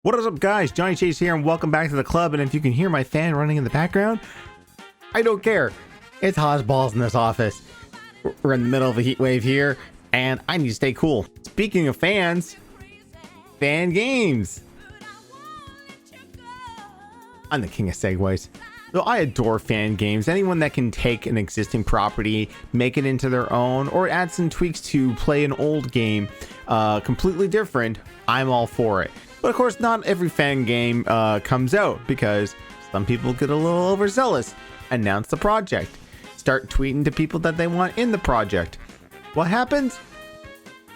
What is up, guys? Johnny Chase here, and welcome back to the club. And if you can hear my fan running in the background, I don't care. It's hot as balls in this office. We're in the middle of a heat wave here, and I need to stay cool. Speaking of fans, fan games. I'm the king of segues. So I adore fan games. Anyone that can take an existing property, make it into their own, or add some tweaks to play an old game completely different, I'm all for it. But of course, not every fan game comes out because some people get a little overzealous, announce the project, start tweeting to people that they want in the project. What happens?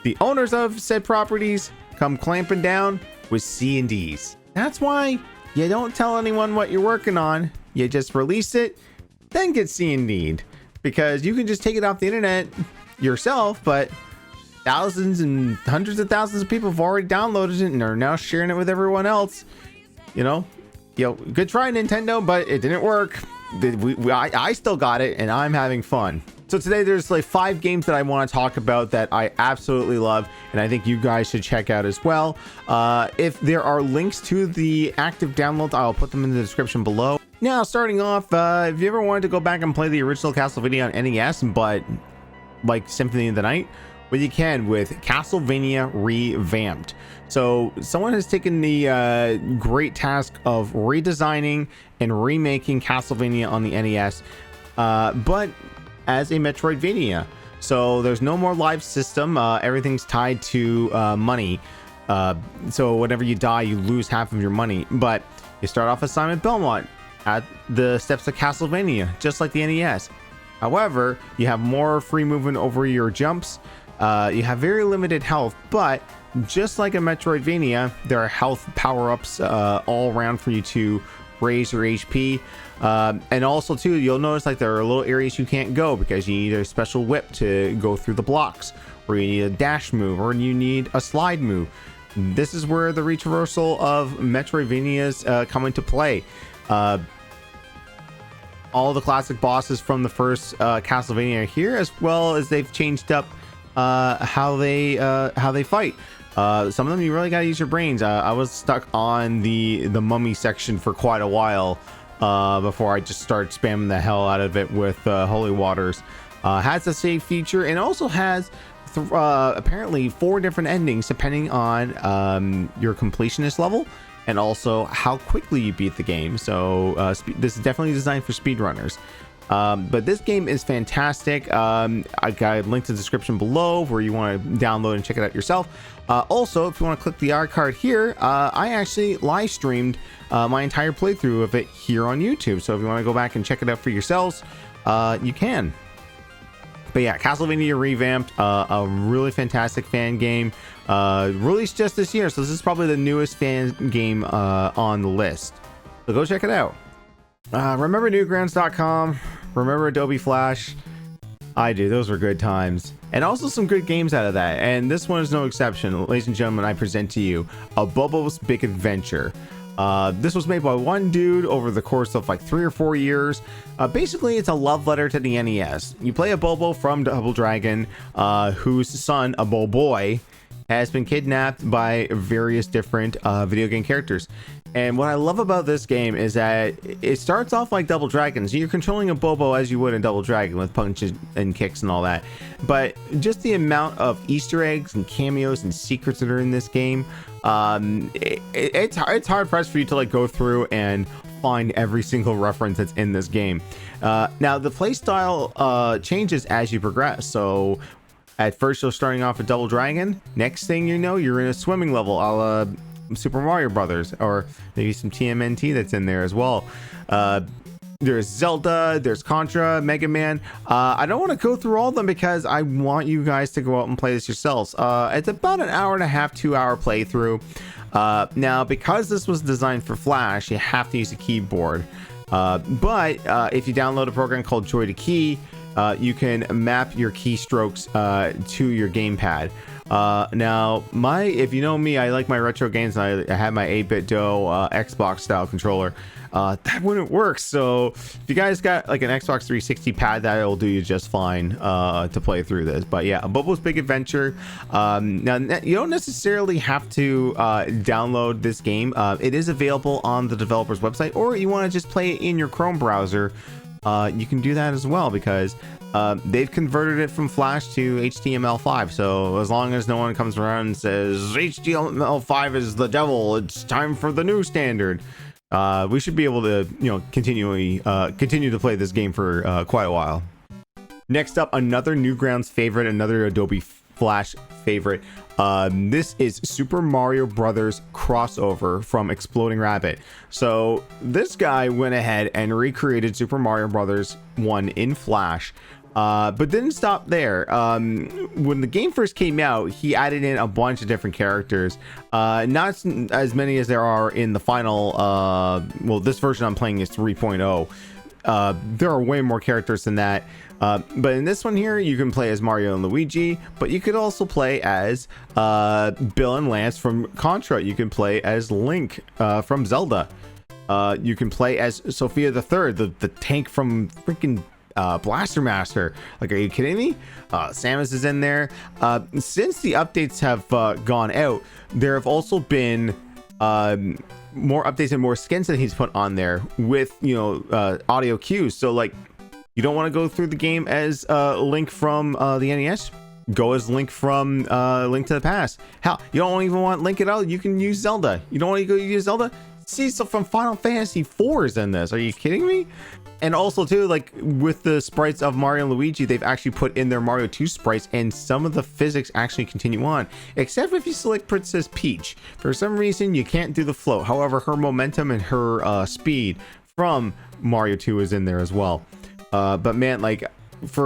The owners of said properties come clamping down with C&Ds. That's why you don't tell anyone what you're working on. You just release it, then get C&D'd. Because you can just take it off the internet yourself, but thousands and hundreds of thousands of people have already downloaded it and are now sharing it with everyone else. You know, good try, Nintendo, but it didn't work. I still got it, and I'm having fun. So today there's like 5 games that I want to talk about that I absolutely love, and I think you guys should check out as well. If there are links to the active downloads, I'll put them in the description below. Now, starting off, if you ever wanted to go back and play the original Castlevania on NES, but like Symphony of the Night, well, you can with Castlevania Revamped. So someone has taken the great task of redesigning and remaking Castlevania on the NES, but as a Metroidvania. So there's no more live system. Everything's tied to money. So whenever you die, you lose half of your money. But you start off as Simon Belmont at the steps of Castlevania, just like the NES. However, you have more free movement over your jumps. You have very limited health, but just like a Metroidvania, there are health power-ups all around for you to raise your HP. And also too, you'll notice like there are little areas you can't go because you need a special whip to go through the blocks, or you need a dash move, or you need a slide move. This is where the retraversal of Metroidvanias come into play. All the classic bosses from the first Castlevania are here, as well as they've changed up how they fight. Some of them you really gotta use your brains. I was stuck on the mummy section for quite a while before I just started spamming the hell out of it with holy waters. Has a save feature, and also has apparently 4 different endings depending on your completionist level and also how quickly you beat the game. So this is definitely designed for speedrunners. But this game is fantastic. I got a link to the description below where you want to download and check it out yourself. Also, if you want to click the card here, I actually live streamed my entire playthrough of it here on YouTube. So if you want to go back and check it out for yourselves, you can. But yeah, Castlevania Revamped, a really fantastic fan game, released just this year. So this is probably the newest fan game on the list. So go check it out. Remember Newgrounds.com? Remember Adobe Flash? I do. Those were good times. And also some good games out of that. And this one is no exception. Ladies and gentlemen, I present to you a Bubos Big Adventure. This was made by one dude over the course of like 3 or 4 years. Basically, it's a love letter to the NES. You play a Bobo from Double Dragon, whose son, a Boboy, has been kidnapped by various different video game characters. And what I love about this game is that it starts off like Double Dragon. So you're controlling a Bobo as you would in Double Dragon with punches and kicks and all that. But just the amount of Easter eggs and cameos and secrets that are in this game, it's hard pressed for you to like go through and find every single reference that's in this game. Now the playstyle changes as you progress. So at first you're starting off with Double Dragon. Next thing you know, you're in a swimming level, a la Super Mario Brothers, or maybe some TMNT that's in there as well. There's Zelda, there's Contra, Mega Man. I don't want to go through all of them because I want you guys to go out and play this yourselves. It's about an hour and a half, 2-hour playthrough. Now, because this was designed for Flash, you have to use a keyboard. But if you download a program called Joy to Key, you can map your keystrokes to your gamepad. Now, if you know me, I like my retro games, and I have my 8-bit DOE Xbox style controller. That wouldn't work. So if you guys got like an Xbox 360 pad, that'll do you just fine to play through this. But yeah, Bubos Big Adventure. Now you don't necessarily have to download this game. It is available on the developer's website, or you want to just play it in your Chrome browser. You can do that as well, because they've converted it from Flash to HTML5. So as long as no one comes around and says HTML5 is the devil, it's time for the new standard, we should be able to, continue to play this game for quite a while. Next up, another Newgrounds favorite, another Adobe Flash favorite. This is Super Mario Brothers crossover from Exploding Rabbit. So this guy went ahead and recreated Super Mario Brothers 1 in Flash, but didn't stop there. When the game first came out, he added in a bunch of different characters, not as many as there are in the final, well, this version I'm playing is 3.0. There are way more characters than that. But in this one here, you can play as Mario and Luigi, but you could also play as Bill and Lance from Contra. You can play as Link from Zelda. You can play as Sophia the Third, the tank from freaking Blaster Master. Like, are you kidding me? Samus is in there. Since the updates have gone out, there have also been more updates and more skins that he's put on there with audio cues. So like, you don't want to go through the game as Link from the NES? Go as Link from Link to the Past. Hell, you don't even want Link at all, you can use Zelda. You don't want to go use Zelda? Cecil from Final Fantasy IV is in this. Are you kidding me? And also too, like with the sprites of Mario and Luigi, they've actually put in their Mario 2 sprites, and some of the physics actually continue on, except if you select Princess Peach. For some reason, you can't do the float. However, her momentum and her speed from Mario 2 is in there as well. But man, like if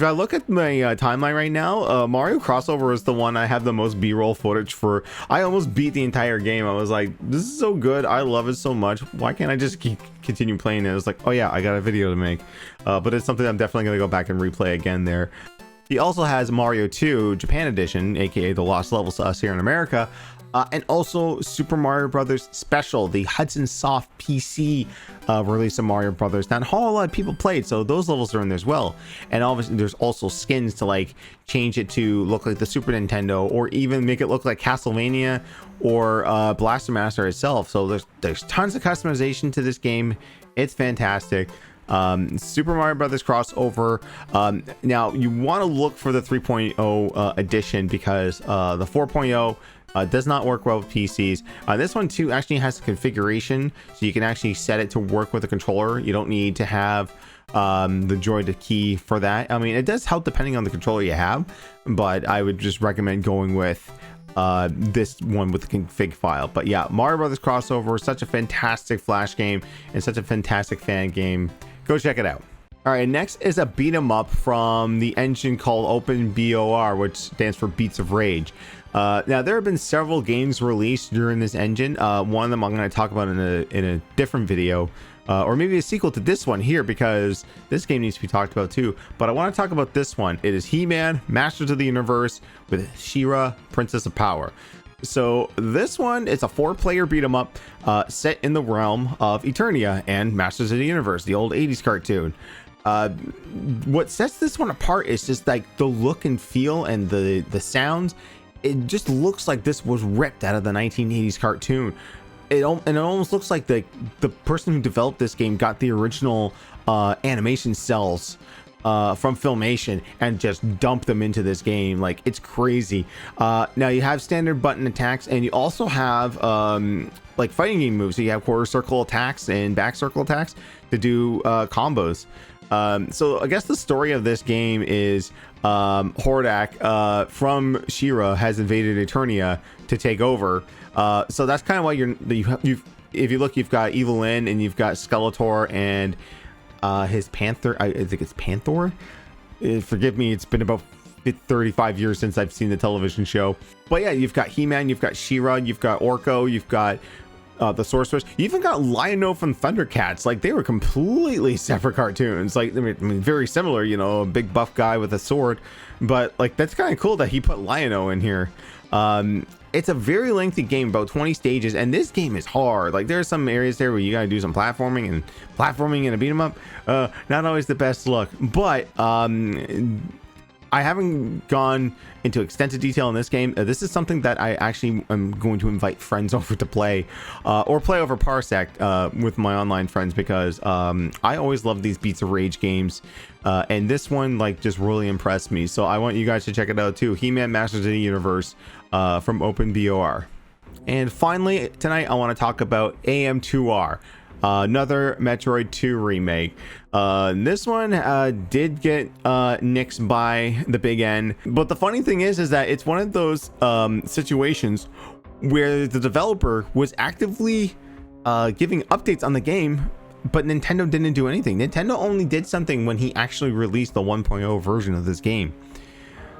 I look at my timeline right now, Mario Crossover is the one I have the most B-roll footage for. I almost beat the entire game. I was like, this is so good, I love it so much, why can't I just continue playing it? It was like, oh yeah, I got a video to make. But it's something I'm definitely gonna go back and replay again there. He also has Mario 2 Japan Edition, aka the Lost Levels to us here in America. And also Super Mario Brothers Special, the Hudson Soft PC release of Mario Brothers. Not a whole lot of people played, so those levels are in there as well. And obviously there's also skins to like change it to look like the Super Nintendo, or even make it look like Castlevania or Blaster Master itself. So there's tons of customization to this game. It's fantastic. Super Mario Brothers crossover. Now you want to look for the 3.0 edition, because the 4.0 does not work well with PCs. This one too actually has a configuration, so you can actually set it to work with a controller. You don't need to have the Joy-to key for that. I mean, it does help depending on the controller you have, but I would just recommend going with this one with the config file. But yeah, Mario Brothers crossover, such a fantastic Flash game and such a fantastic fan game. Go check it out. All right, next is a beat 'em up from the engine called OpenBOR, which stands for Beats of Rage. Now there have been several games released during this engine. One of them I'm going to talk about in a different video, or maybe a sequel to this one here, because this game needs to be talked about too. But I want to talk about this one. It is He-Man Masters of the Universe with She-Ra, Princess of Power. So this one, it's a 4-player beat 'em up set in the realm of Eternia and Masters of the Universe, the old 80s cartoon. What sets this one apart is just like the look and feel and the sounds. It just looks like this was ripped out of the 1980s cartoon. It almost looks like the person who developed this game got the original animation cells from Filmation and just dumped them into this game. Like, it's crazy. Now you have standard button attacks, and you also have like fighting game moves. So you have quarter circle attacks and back circle attacks to do combos. So I guess the story of this game is Hordak from She-Ra has invaded Eternia to take over. So that's kind of why if you look, you've got Evelyn and you've got Skeletor and his Panther. I think it's Panther. Forgive me, it's been about 35 years since I've seen the television show. But yeah, you've got He-Man, you've got She-Ra, you've got Orko, you've got the sorceress. You even got Lion-O from Thundercats. Like, they were completely separate cartoons. Like, I mean, very similar, you know, a big buff guy with a sword, but like, that's kind of cool that he put Lion-O in here. It's a very lengthy game, about 20 stages, and this game is hard. Like, there are some areas there where you gotta do some platforming, and platforming in a beat 'em up, not always the best look. But I haven't gone into extensive detail in this game. This is something that I actually am going to invite friends over to play, or play over Parsec with my online friends, because I always love these Beats of Rage games, and this one like just really impressed me. So I want you guys to check it out too. He-Man Masters of the Universe from OpenBOR. And finally tonight I want to talk about AM2R. Another Metroid 2 remake. This one did get nixed by the big N, but the funny thing is that it's one of those situations where the developer was actively giving updates on the game, but Nintendo didn't do anything. Nintendo only did something when he actually released the 1.0 version of this game.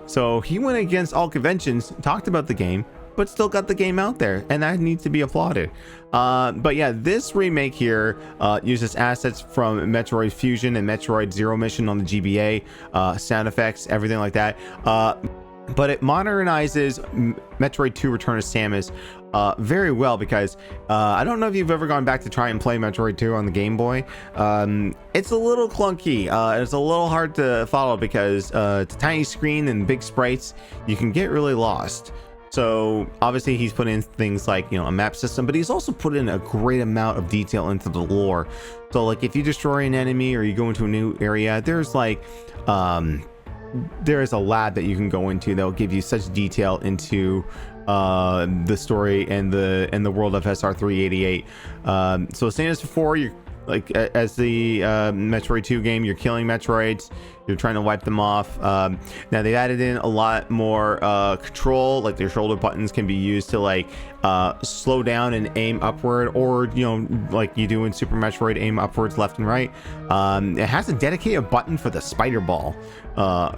So he went against all conventions, talked about the game, but still got the game out there, and that needs to be applauded. But yeah, this remake here uses assets from Metroid Fusion and Metroid Zero Mission on the GBA, sound effects, everything like that. But it modernizes Metroid 2 Return of Samus very well, because I don't know if you've ever gone back to try and play Metroid 2 on the Game Boy. It's a little clunky. It's a little hard to follow because it's a tiny screen and big sprites. You can get really lost. So obviously he's put in things like, you know, a map system, but he's also put in a great amount of detail into the lore. So like, if you destroy an enemy or you go into a new area, there's like there is a lab that you can go into that will give you such detail into the story and the world of SR388. So same as before, you're like, as the Metroid 2 game, you're killing Metroids, you're trying to wipe them off. Now they've added in a lot more control, like their shoulder buttons can be used to like slow down and aim upward, or, you know, like you do in Super Metroid, aim upwards, left and right. It has a dedicated button for the spider ball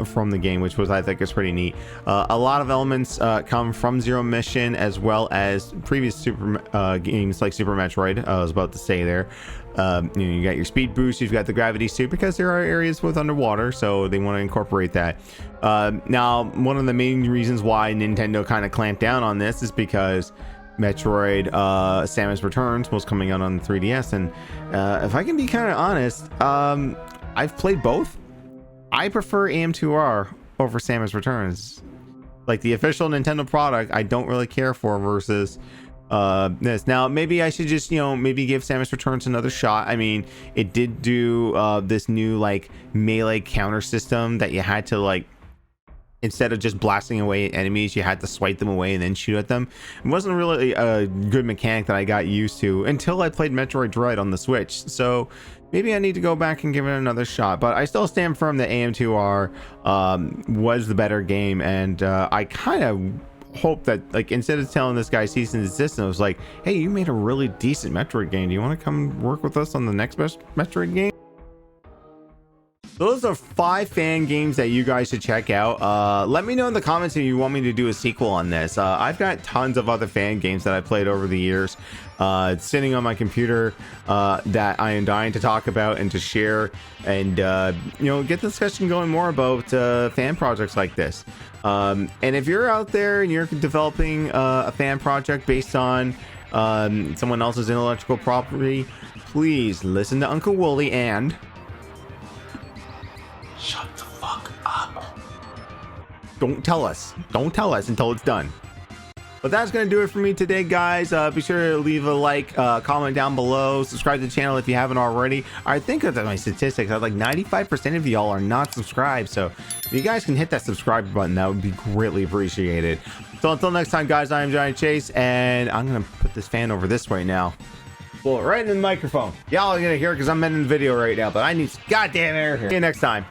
from the game, which I think is pretty neat. A lot of elements come from Zero Mission, as well as previous Super games like Super Metroid. I was about to say there. You know, you got your speed boost, you've got the gravity suit, because there are areas with underwater, so they want to incorporate that. Now, one of the main reasons why Nintendo kind of clamped down on this is because Metroid Samus Returns was coming out on the 3DS, and if I can be kind of honest, I've played both. I prefer AM2R over Samus Returns. Like, the official Nintendo product, I don't really care for versus this. Now maybe I should just, you know, maybe give Samus Returns another shot. I mean, it did do this new like melee counter system that you had to, like, instead of just blasting away at enemies, you had to swipe them away and then shoot at them. It wasn't really a good mechanic that I got used to until I played Metroid Dread on the Switch. So maybe I need to go back and give it another shot, but I still stand firm that AM2R was the better game. And I kind of hope that, like, instead of telling this guy cease and desist, I was like, hey, you made a really decent Metroid game, do you want to come work with us on the next best Metroid game? Those are 5 fan games that you guys should check out. Let me know in the comments if you want me to do a sequel on this. I've got tons of other fan games that I played over the years sitting on my computer that I am dying to talk about and to share, and you know, get the discussion going more about fan projects like this. And if you're out there and you're developing a fan project based on someone else's intellectual property, please listen to Uncle Wooly and shut the fuck up. Don't tell us until it's done. But that's gonna do it for me today, guys. Be sure to leave a like, comment down below, subscribe to the channel if you haven't already. I think of my statistics, like 95% of y'all are not subscribed, so if you guys can hit that subscribe button, that would be greatly appreciated. So until next time, guys, I am Giant Chase, and I'm gonna put this fan over this way now. Well, right in the microphone. Y'all are gonna hear it because I'm in the video right now, but I need goddamn air here. See you next time.